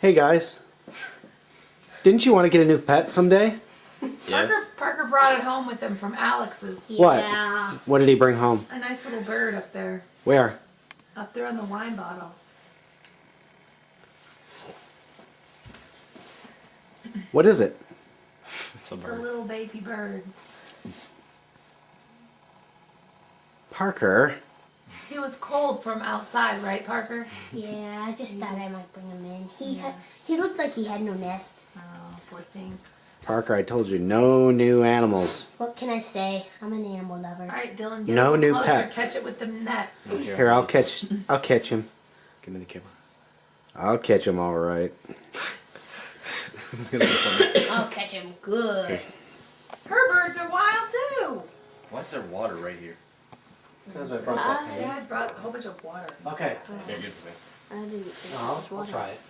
Hey guys, didn't you want to get a new pet someday? Yes. Parker brought it home with him from Alex's. What? Yeah. What did he bring home? A nice little bird up there. Where? Up there on the wine bottle. What is it? It's a little baby bird. Parker. He was cold from outside, right, Parker? Yeah, I just thought I might bring him in. He looked like he had no nest. Oh, poor thing. Parker, I told you, no new animals. What can I say? I'm an animal lover. All right, Dylan, get No a little new closer. pets. Catch it with the net. Here, I'll catch him. Give me the camera. I'll catch him all right. I'll catch him good. Okay. Her birds are wild too. Why is there water right here? Because I brought that Dad brought a whole bunch of water. Okay. Okay, good for me. I didn't think I'll it was water. try it.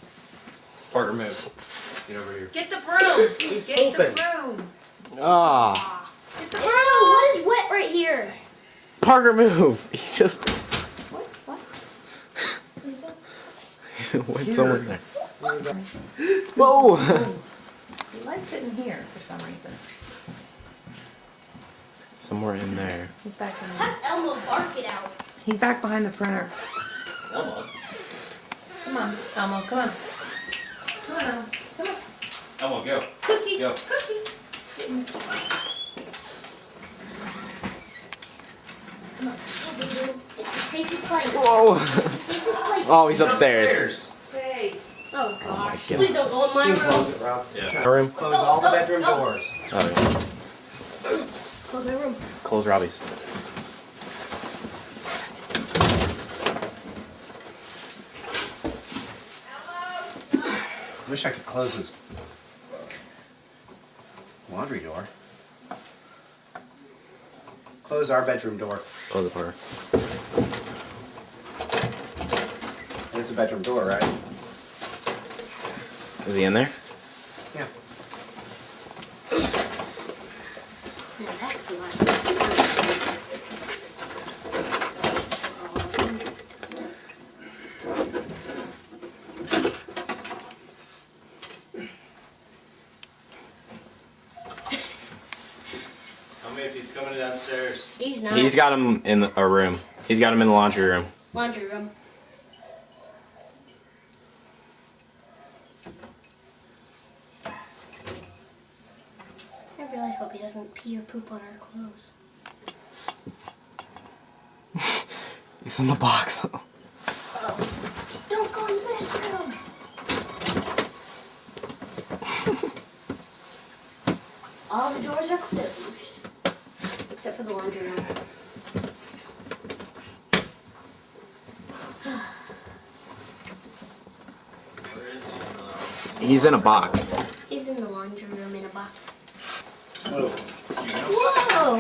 Parker, move. Get over here. Get the broom. Get open. the broom. Ah. Get the Ew, broom. what is wet right here? Parker, move. He just What? went somewhere there. Whoa. He likes it in here for some reason. Somewhere in there. He's back in Have Elmo bark it out. He's back behind the printer. Elmo. Come on, Elmo, come on. Come on, Elmo. Come on. Elmo, go. Cookie. Go. Cookie. Come on. It's the safest place. Whoa. It's the safest place. Oh, he's upstairs. Hey. Oh gosh. God. Please don't go in my You can room. close it, Rob. Yeah. Room. Close all the Go, bedroom go. doors. Oh, yeah. Close my room. Close Robbie's. Wish I could close this laundry door. Close our bedroom door. Close it, Parker. It's a bedroom door, right? Is he in there? Yeah. Yeah, that's the last one. Tell me if he's coming downstairs. He's not. He's got him in a room. He's got him in the laundry room. Laundry room. I really hope he doesn't pee or poop on our clothes. He's in the box. Oh. Don't go in the bedroom. All the doors are closed. Except for the laundry room. He's in a box. He's in the laundry room in a box. Whoa. Whoa!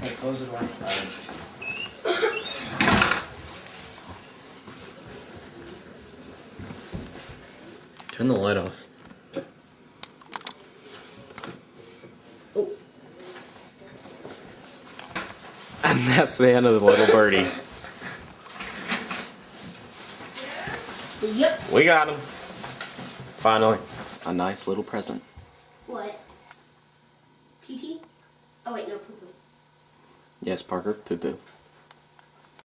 Hey, close the door. Turn the light off. Oh. And that's the end of the little birdie. Yep. We got him. Finally. A nice little present. What? TT? Oh wait, no, poo poo. Yes, Parker. Poo poo.